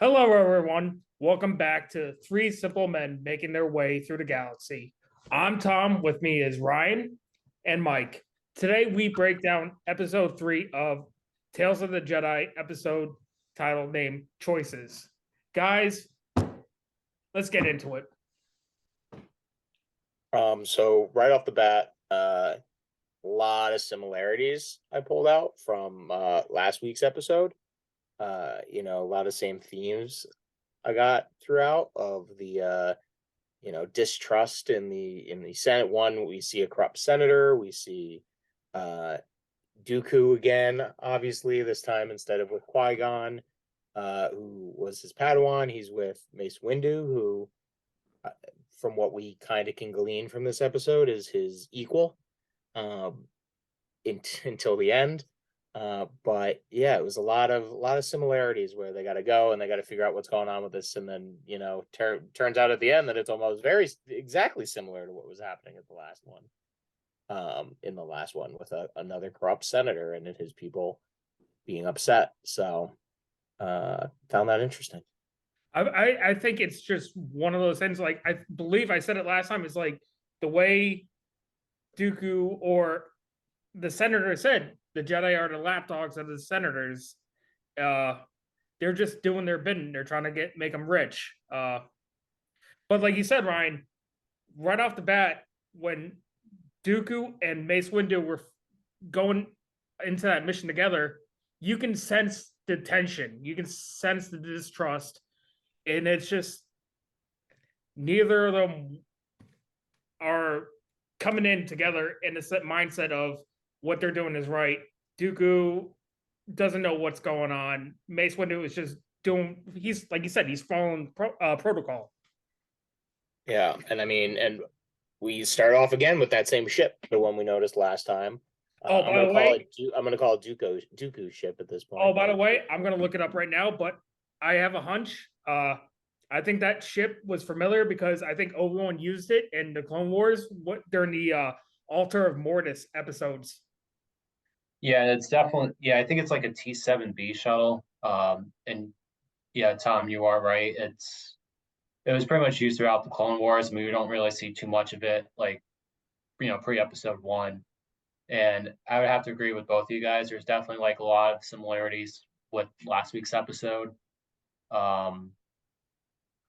Hello, everyone. Welcome back to Three Simple Men Making Their Way Through the Galaxy. I'm Tom. With me is Ryan and Mike. Today, we break down episode 3 of Tales of the Jedi, episode title named Choices. Guys, let's get into it. So right off the bat, a lot of similarities I pulled out from last week's episode. A lot of same themes I got throughout of the distrust in the Senate. One, we see a corrupt senator, we see uh Dooku again, obviously, this time instead of with Qui-Gon, who was his Padawan, he's with Mace Windu, who from what we kind of can glean from this episode, is his equal um, until the end. But yeah, it was a lot of similarities where they got to go and they got to figure out what's going on with this, and then turns out at the end that it's almost very exactly similar to what was happening at the last one. In the last one with another corrupt senator and his people being upset. So found that interesting. I think it's just one of those things. Like, I believe I said it last time. It's like the way Dooku or the senator said the Jedi are the lapdogs of the senators. Uh, they're just doing their bidding. They're trying to make them rich. But like you said, Ryan, right off the bat, when Dooku and Mace Windu were going into that mission together, you can sense the tension. You can sense the distrust, and it's just neither of them are coming in together in the mindset of what they're doing is right. Dooku doesn't know what's going on. Mace Windu is just doing. He's like you said. He's following protocol. Yeah, and I mean, and we start off again with that same ship, the one we noticed last time. Oh, I'm by gonna the call way, it. I'm gonna call it Dooku's ship at this oh, point. by the way, I'm gonna look it up right now. But I have a hunch. I think that ship was familiar because I think Obi-Wan used it in the Clone Wars during the Altar of Mortis episodes. Yeah, it's definitely I think it's like a T-7B shuttle. And yeah, Tom, you are right. It was pretty much used throughout the Clone Wars. I mean, we don't really see too much of it, like pre-episode one. And I would have to agree with both of you guys. There's definitely like a lot of similarities with last week's episode. Um,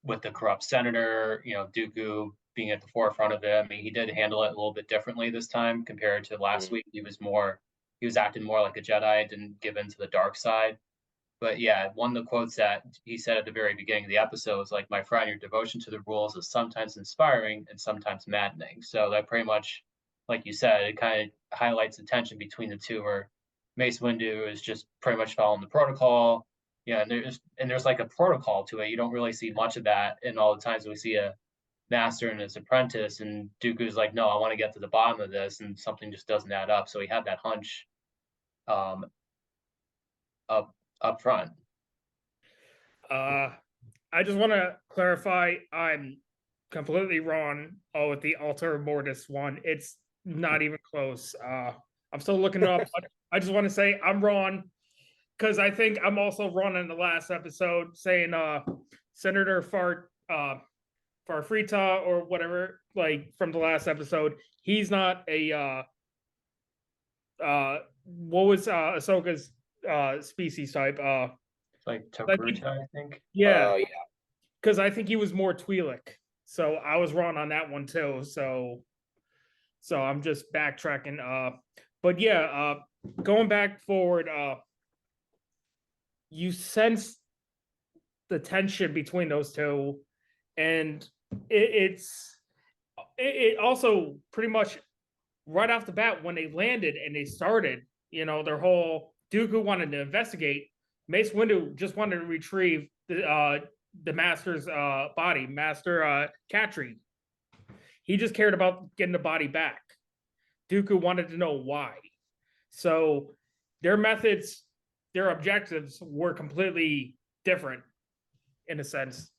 with the corrupt senator, Dooku being at the forefront of it. I mean, he did handle it a little bit differently this time compared to last week. He was acting more like a Jedi, didn't give in to the dark side. But yeah, one of the quotes that he said at the very beginning of the episode was like, "My friend, your devotion to the rules is sometimes inspiring and sometimes maddening." So that pretty much, like you said, it kind of highlights the tension between the two, where Mace Windu is just pretty much following the protocol. Yeah, and there's like a protocol to it. You don't really see much of that in all the times we see a master and his apprentice, and Dooku's like, "No, I want to get to the bottom of this," and something just doesn't add up. So he had that hunch um, up up front. Uh, I just want to clarify. I'm completely wrong. Oh, with the Altar of Mortis one, it's not even close. I'm still looking it up. I just want to say I'm wrong because I think I'm also wrong in the last episode saying Senator Farfrita or whatever, like from the last episode, he's not a what was Ahsoka's species type? It's like I think, Togruta, I think. yeah, Yeah, because I think he was more Twi'lek. So I was wrong on that one too. So I'm just backtracking. But yeah, going back forward, you sense the tension between those two, and it also pretty much right off the bat when they landed and they started, their whole Dooku wanted to investigate. Mace Windu just wanted to retrieve the master's body, Master Katri. He just cared about getting the body back. Dooku wanted to know why. So their methods, their objectives were completely different in a sense.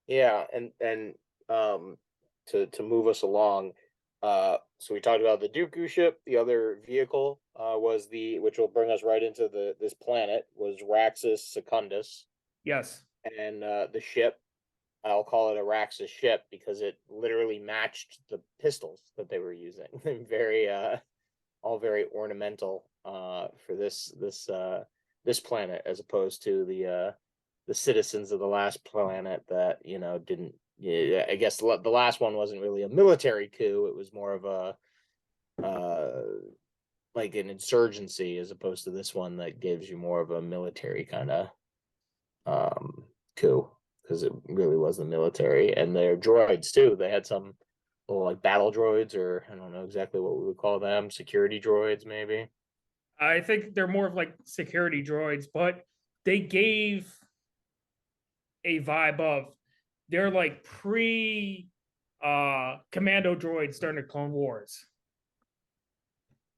yeah, and to move us along, So we talked about the Dooku ship. The other vehicle was which will bring us right into this planet, was Raxus Secundus. Yes. And the ship, I'll call it a Raxus ship because it literally matched the pistols that they were using. Very all very ornamental for this planet, as opposed to the citizens of the last planet that didn't. Yeah, I guess the last one wasn't really a military coup. It was more of a like an insurgency, as opposed to this one that gives you more of a military kind of coup, because it really was the military. And their droids too. They had some little like battle droids, or I don't know exactly what we would call them, security droids maybe. I think they're more of like security droids, but they gave a vibe of they're like pre commando droids during the Clone Wars.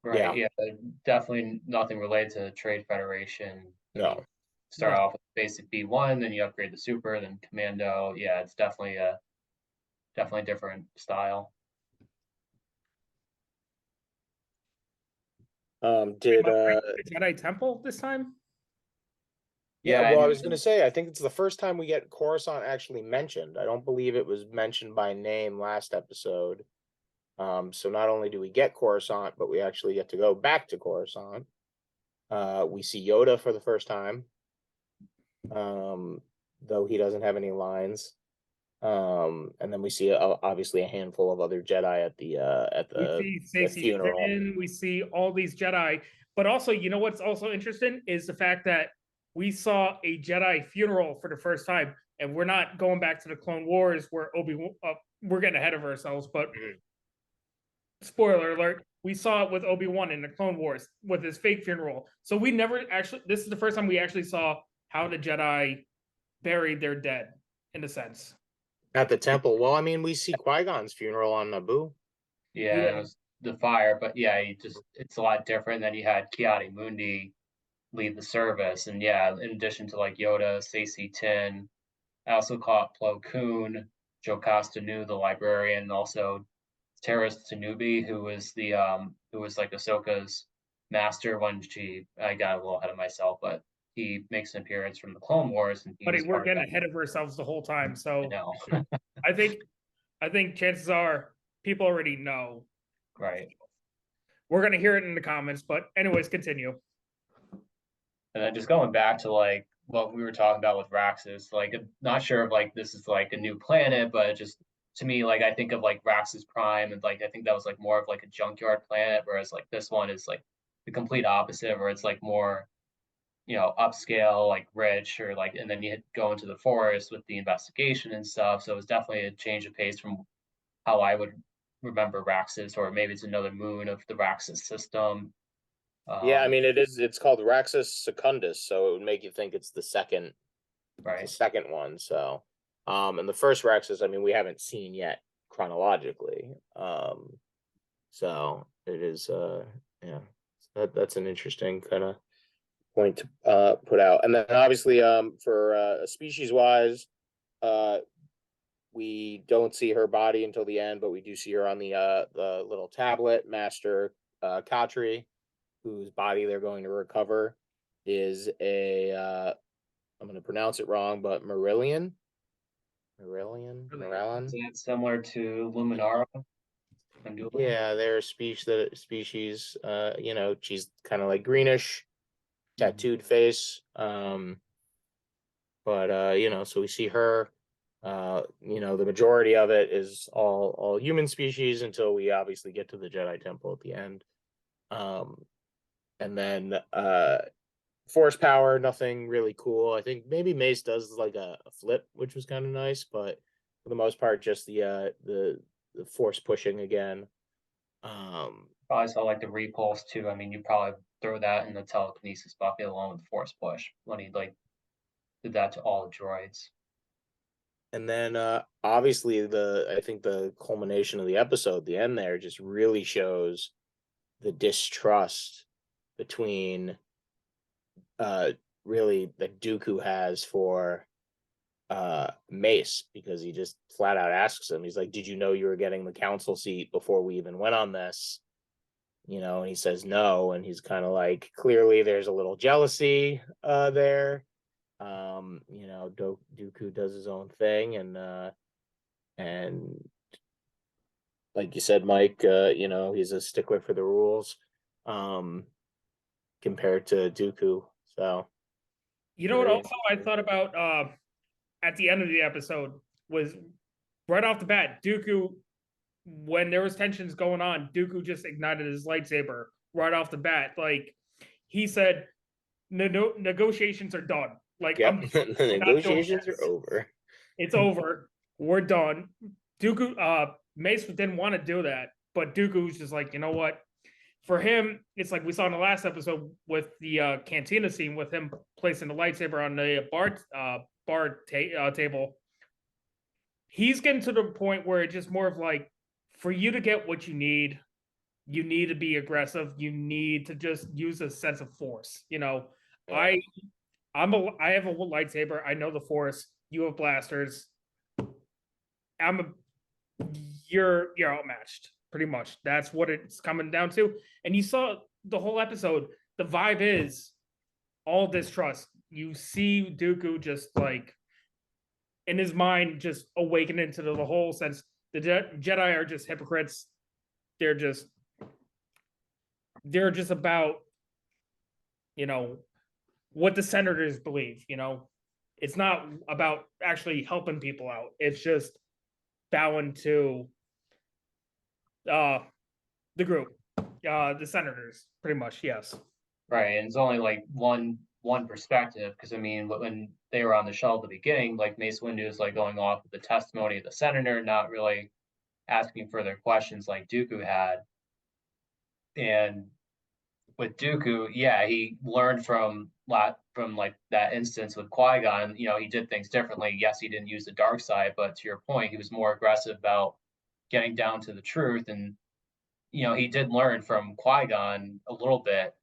Right. Yeah. Yeah. Definitely nothing related to the Trade Federation. I mean, No. start No. off with basic B1, then you upgrade the super, then commando. Yeah, it's definitely different style. Did The Jedi Temple this time? Yeah, Yeah, well, I and was gonna say, I think it's the first time we get Coruscant actually mentioned. I don't believe it was mentioned by name last episode. So not only do we get Coruscant, but we actually get to go back to Coruscant. We see Yoda for the first time, though he doesn't have any lines. And then we see obviously a handful of other Jedi at We the see Stacey funeral. Finn, we see all these Jedi, but also, you know what's also interesting is the fact that we saw a Jedi funeral for the first time, and we're not going back to the Clone Wars where we're getting ahead of ourselves, but spoiler alert, we saw it with Obi-Wan in the Clone Wars with his fake funeral. So we never actually, this is the first time we actually saw how the Jedi buried their dead, in a sense. At the temple. Well, I mean, we see Qui-Gon's funeral on Naboo. yeah, it was the fire, but yeah, it's a lot different. Then you had Kiadi Mundi lead the service, and yeah, in addition to like Yoda, Stacey Tin, I also caught Plo Koon, Joe Costanu, the librarian, and also Terrace Tanubi, who was like Ahsoka's master when I got a little ahead of myself, but he makes an appearance from the Clone Wars, and he But was we're part of getting that. ahead of ourselves the whole time. I So know, I think I think chances are people already know. right? We're gonna hear it in the comments, but anyways, continue. And then just going back to like what we were talking about with Raxus, like not sure if like this is like a new planet, but just to me, like I think of like Raxus Prime, and like I think that was like more of like a junkyard planet, whereas like this one is like the complete opposite, where it's like more upscale, like rich, or like, and then you go into the forest with the investigation and stuff. So it was definitely a change of pace from how I would remember Raxus, or maybe it's another moon of the Raxus system. Yeah, I Um, mean it's called Raxus Secundus, so it would make you think it's the right. second one. So and the first Raxus, I mean, we haven't seen yet chronologically. So it is yeah, that's an interesting kind of point to put out. And then obviously for species wise, uh we don't see her body until the end, but we do see her on the little tablet, Master Katri, whose body they're going to recover is I'm going to pronounce it wrong, but Marillion. Is that similar to Luminara? Yeah, they're a species. She's kind of like greenish, tattooed face. But so we see her. The majority of it is all human species until we obviously get to the Jedi Temple at the end. And then force power, nothing really cool. I think maybe Mace does like a flip, which was kind of nice, but for the most part, just the force pushing again. Probably saw like the repulse too. I mean, you probably throw that in the telekinesis bucket along with the force push when he like did that to all the droids. And then obviously I think the culmination of the episode, the end there, just really shows the distrust between really that Dooku has for Mace, because he just flat out asks him, he's like, did you know you were getting the council seat before we even went on this? And he says no, and he's kind of like, clearly there's a little jealousy there. Dooku does his own thing, and like you said, Mike, he's a stickler for the rules, compared to Dooku. So You know what? very Also, I interesting. thought about at the end of the episode was right off the bat, Dooku. When there was tensions going on, Dooku just ignited his lightsaber right off the bat. Like he said, negotiations are done. Like Yep, I'm the we're not doing negotiations are this. over. It's over. We're done. Dooku, Mace didn't want to do that, but Dooku's just like, you know what? For him, it's like we saw in the last episode with the cantina scene with him placing the lightsaber on the table. He's getting to the point where it's just more of like, for you to get what you need to be aggressive. You need to just use a sense of force. Yeah. I have a lightsaber. I know the force. You have blasters. You're outmatched, pretty much. That's what it's coming down to. And you saw the whole episode. The vibe is all distrust. You see Dooku just like in his mind, just awakening to the whole sense. The Jedi are just hypocrites. They're just about what the senators believe. It's not about actually helping people out. It's just bowing to the group, the senators, pretty much. Yes. Right, and it's only like one perspective, because I mean, when they were on the shell at the beginning, like Mace Windu is like going off of the testimony of the senator, not really asking further questions like Dooku had. And with Dooku, yeah, he learned from like that instance with Qui-Gon. He did things differently. Yes, he didn't use the dark side, but to your point, he was more aggressive about getting down to the truth. And he did learn from Qui-Gon a little bit,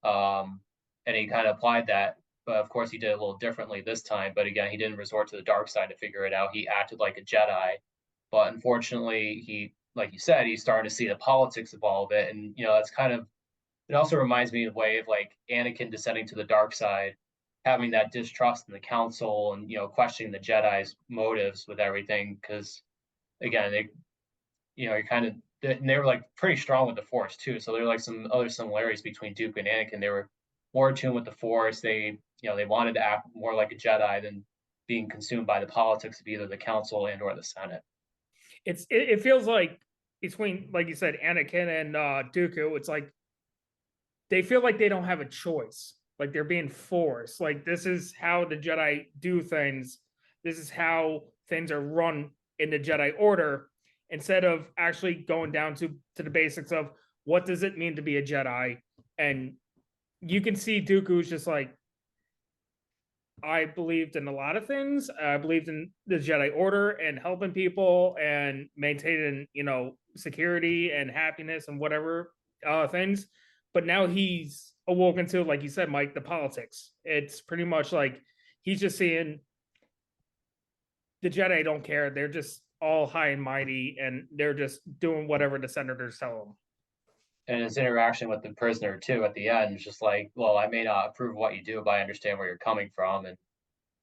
and he kind of applied that. But of course, he did it a little differently this time. But again, he didn't resort to the dark side to figure it out. He acted like a Jedi, but unfortunately, like you said, he's starting to see the politics of all of it, and that's kind of. It also reminds me of the way of like Anakin descending to the dark side, having that distrust in the council, and questioning the Jedi's motives with everything. Because again, you're kind of, and they were like pretty strong with the Force too. So there are like some other similarities between Dooku and Anakin. They were more attuned with the Force. They wanted to act more like a Jedi than being consumed by the politics of either the Council and or the Senate. It feels like between, like you said, Anakin and Dooku, it's like they feel like they don't have a choice. Like they're being forced. Like this is how the Jedi do things. This is how things are run in the Jedi Order, instead of actually going down to the basics of what does it mean to be a Jedi. And you can see Dooku's just like, I believed in a lot of things. I believed in the Jedi Order and helping people and maintaining, security and happiness and whatever things. But now he's awoken to, like you said, Mike, the politics. It's pretty much like he's just seeing the Jedi don't care. They're just all high and mighty, and they're just doing whatever the senators tell them. And his interaction with the prisoner too at the end is just like, well, I may not approve of what you do, but I understand where you're coming from. And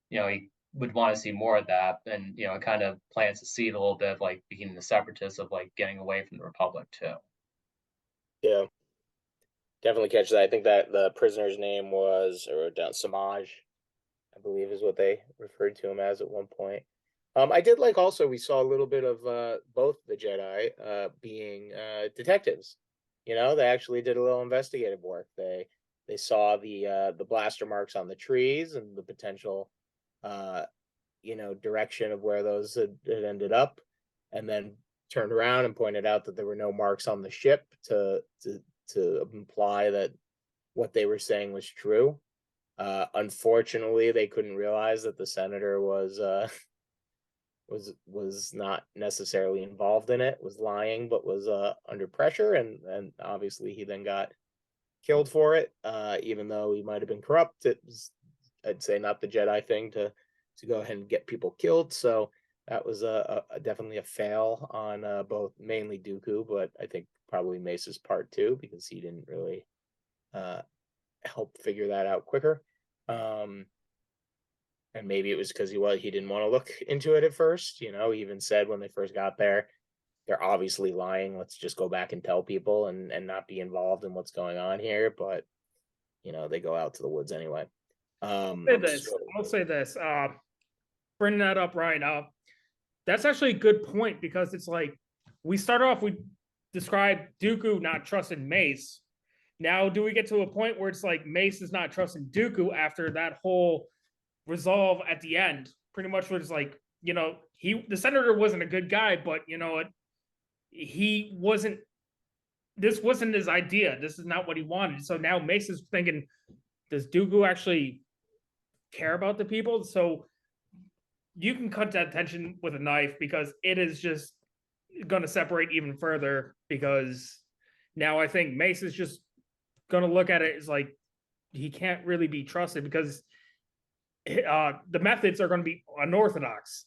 he would want to see more of that. And it kind of plants a seed a little bit of like being the separatists of like getting away from the Republic too. Yeah, definitely catch that. I think that the prisoner's name was, I wrote down, Samaj, I believe is what they referred to him as at one point. I did like also we saw a little bit of both the Jedi being detectives. They actually did a little investigative work. They saw the blaster marks on the trees and the potential direction of where those had ended up, and then turned around and pointed out that there were no marks on the ship to imply that what they were saying was true. Unfortunately, they couldn't realize that the senator was not necessarily involved in it, was lying, but was under pressure, and obviously he then got killed for it. Even though he might have been corrupt, it was, I'd say, not the Jedi thing to to go ahead and get people killed. So that was definitely a fail on both mainly Dooku, but I think probably Mace's part too, because he didn't really help figure that out quicker. And maybe it was because he didn't want to look into it at first. He even said when they first got there, they're obviously lying. Let's just go back and tell people and not be involved in what's going on here. But they go out to the woods anyway. I'll say this. Bringing that up, Ryan. That's actually a good point, because it's like we described Dooku not trusting Mace. Now, do we get to a point where it's like Mace is not trusting Dooku after that whole resolve at the end? Pretty much was like, the senator wasn't a good guy, but he wasn't. This wasn't his idea. This is not what he wanted. So now Mace is thinking, does Dooku actually care about the people? So you can cut that tension with a knife, because it is just going to separate even further, because now I think Mace is just going to look at it as like he can't really be trusted, because the methods are going to be unorthodox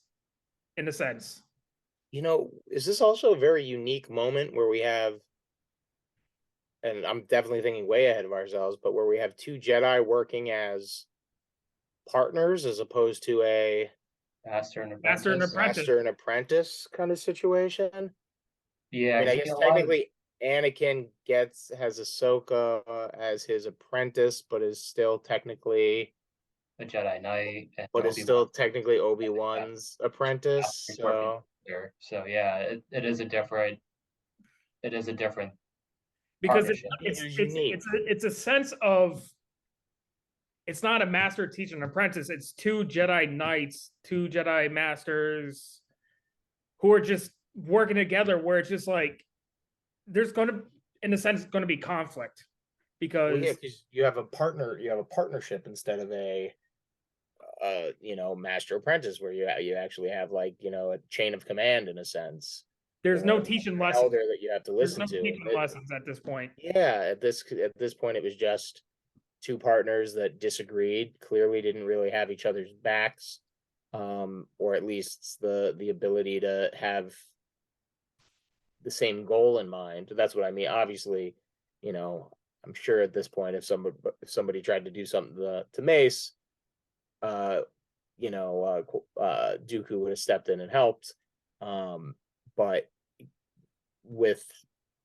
in a sense. Is this also a very unique moment where we have, and I'm definitely thinking way ahead of ourselves, but where we have two Jedi working as partners as opposed to a Master and apprentice kind of situation? Yeah, I guess technically Anakin has Ahsoka as his apprentice, but is still technically a Jedi Knight, but is still technically Obi-Wan's apprentice. So yeah, it is a different. Because it's a sense of, it's not a master, teacher, and apprentice. It's two Jedi Knights, two Jedi Masters, who are just working together. Where it's just like there's going to, in a sense, going to be conflict, because you have a partnership instead of a master apprentice, where you actually have like a chain of command in a sense. There's no teaching lessons that you have to listen to. Teaching lessons at this point. Yeah, at this point, it was just two partners that disagreed. Clearly, didn't really have each other's backs, or at least the ability to have the same goal in mind. That's what I mean. Obviously, I'm sure at this point, if somebody tried to do something to Mace, Dooku would have stepped in and helped. But with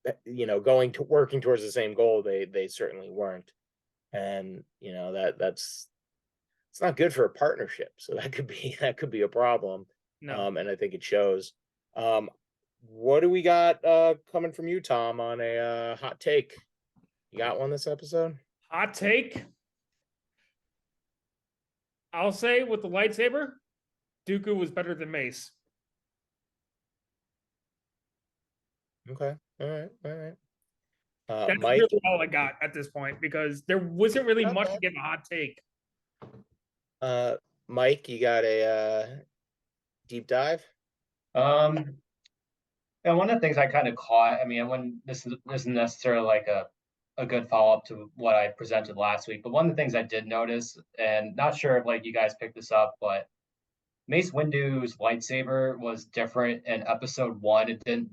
working towards the same goal, they certainly weren't, and that's it's not good for a partnership. So that could be a problem. No. And I think it shows. What do we got coming from you, Tom, on a hot take? You got one this episode? Hot take. I'll say with the lightsaber, Dooku was better than Mace. Okay. All right. That's Mike? really all I got at this point, because there wasn't really much to get in a hot take. Mike, you got a deep dive? And one of the things I kind of caught, when this isn't necessarily like a good follow-up to what I presented last week, but one of the things I did notice, and not sure if you guys picked this up, but Mace Windu's lightsaber was different in episode 1. It didn't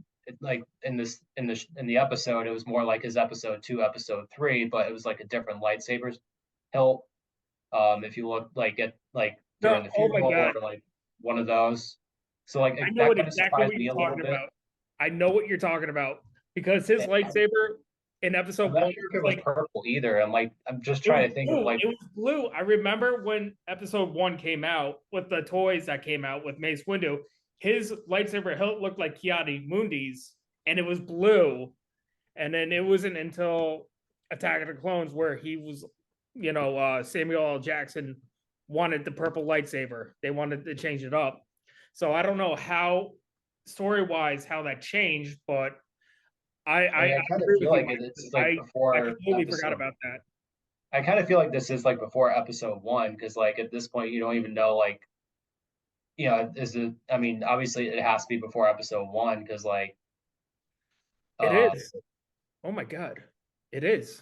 in the episode, it was more like his episode 2, episode 3, but it was like a different lightsaber hilt. If you look during the funeral or one of those. So I know what exactly what you're talking about. I know what you're talking about, because his lightsaber in episode 1 was purple either. I'm just trying to think of it was blue. I remember when episode 1 came out with the toys that came out with Mace Windu, his lightsaber hilt looked like Ki-Adi-Mundi's, and it was blue. And then it wasn't until Attack of the Clones where he was, Samuel L. Jackson wanted the purple lightsaber. They wanted to change it up. So I don't know how story-wise how that changed, but I kind of feel like it's before. I completely forgot about that. I kind of feel like this is before episode 1, because at this point you don't even know obviously it has to be before episode 1, because it is. Oh my god, it is.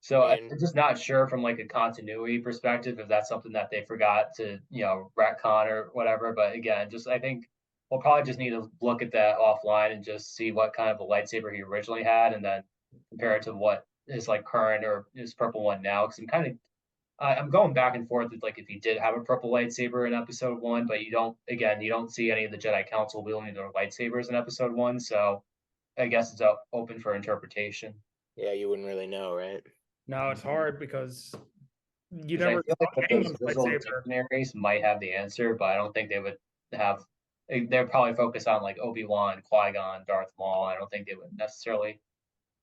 So I I'm mean, just not sure from like a continuity perspective if that's something that they forgot to, retcon or whatever. But again, just I think we'll probably just need to look at that offline and just see what kind of a lightsaber he originally had, and then compare it to what is like current or his purple one now. Because I'm going back and forth with like if he did have a purple lightsaber in episode one, but you don't see any of the Jedi Council wielding their lightsabers in episode one. So I guess it's open for interpretation. yeah, you wouldn't really know, right? No, it's hard because you 'Cause I never feel saw like that those anyone's visual lightsaber. dictionaries might have the answer, but I don't think they would have. They're probably focused on like Obi-Wan, Qui-Gon, Darth Maul. I don't think they would necessarily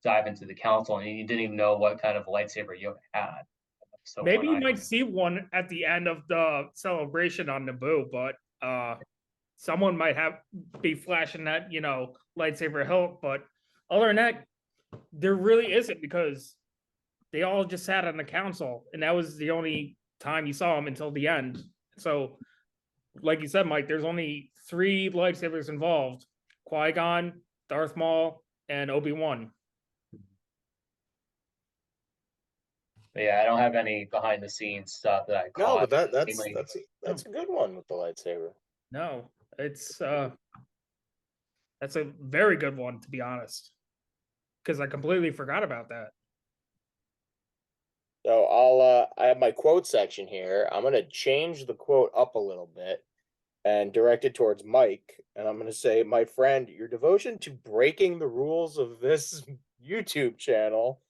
dive into the council, and you didn't even know what kind of lightsaber Yoda had. So Maybe one you eye. might see one at the end of the celebration on Naboo, but someone might have be flashing that, lightsaber hilt. But other than that, there really isn't, because they all just sat on the council, and that was the only time you saw them until the end. So, like you said, Mike, there's only 3 lightsabers involved: Qui-Gon, Darth Maul, and Obi-Wan. But yeah, I don't have any behind the scenes stuff that I No, caught. but Mainly, that's a good one with the lightsaber. No, it's that's a very good one, to be honest, because I completely forgot about that. So I have my quote section here. I'm gonna change the quote up a little bit and direct it towards Mike. And I'm gonna say, my friend, your devotion to breaking the rules of this YouTube channel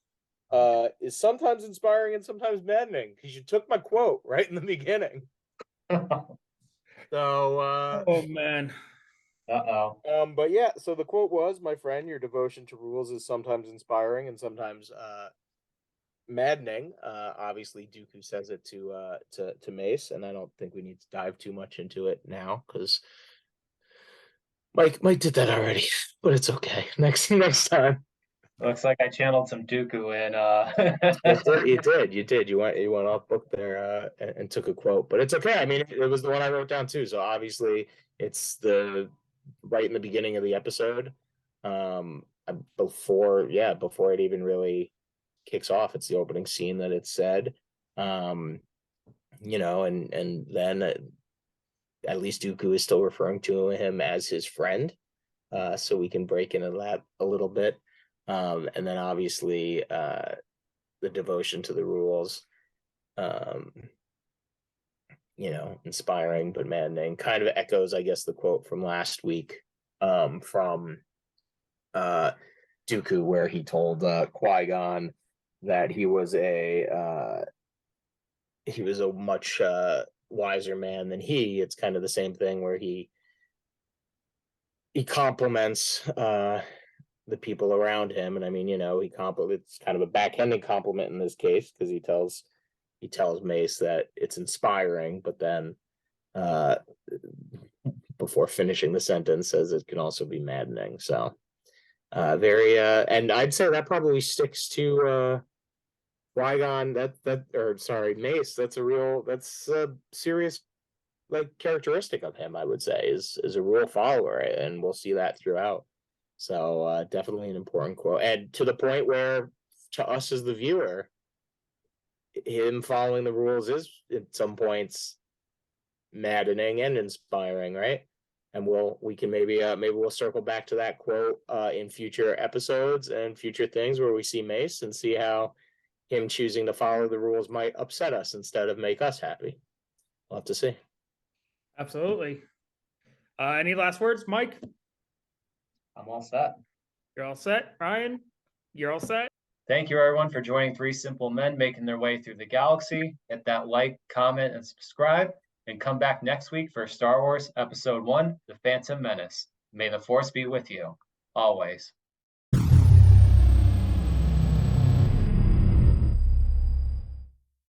is sometimes inspiring and sometimes maddening, because you took my quote right in the beginning. So Oh man. uh-oh. but yeah, so the quote was, my friend, your devotion to rules is sometimes inspiring and sometimes maddening. Obviously Dooku says it to Mace, and I don't think we need to dive too much into it now because Mike did that already, but it's okay. Next time. Looks like I channeled some Dooku in. You did. You went off book there and took a quote, but it's okay. I mean, it was the one I wrote down too. So obviously, it's the right in the beginning of the episode, before it even really kicks off. It's the opening scene that it said, and then at least Dooku is still referring to him as his friend, so we can break into that a little bit. And then obviously the devotion to the rules, inspiring but maddening, kind of echoes, I guess, the quote from last week, from Dooku, where he told Qui-Gon that he was a much wiser man than he. It's kind of the same thing where he compliments the people around him, and I mean, it's kind of a backhanded compliment in this case, because he tells Mace that it's inspiring, but then before finishing the sentence says it can also be maddening. So very and I'd say that probably sticks to Qui-Gon, Mace. That's a serious like characteristic of him, I would say, is a real follower, and we'll see that throughout. So definitely an important quote, and to the point where, to us as the viewer, him following the rules is at some points maddening and inspiring, right? And we can maybe we'll circle back to that quote in future episodes and future things where we see Mace, and see how him choosing to follow the rules might upset us instead of make us happy. We'll have to see. Absolutely. Any last words, Mike? I'm all set. You're all set. Ryan, you're all set. Thank you, everyone, for joining 3 Simple Men making their way through the galaxy. Hit that like, comment, and subscribe, and come back next week for Star Wars Episode 1, The Phantom Menace. May the Force be with you, always.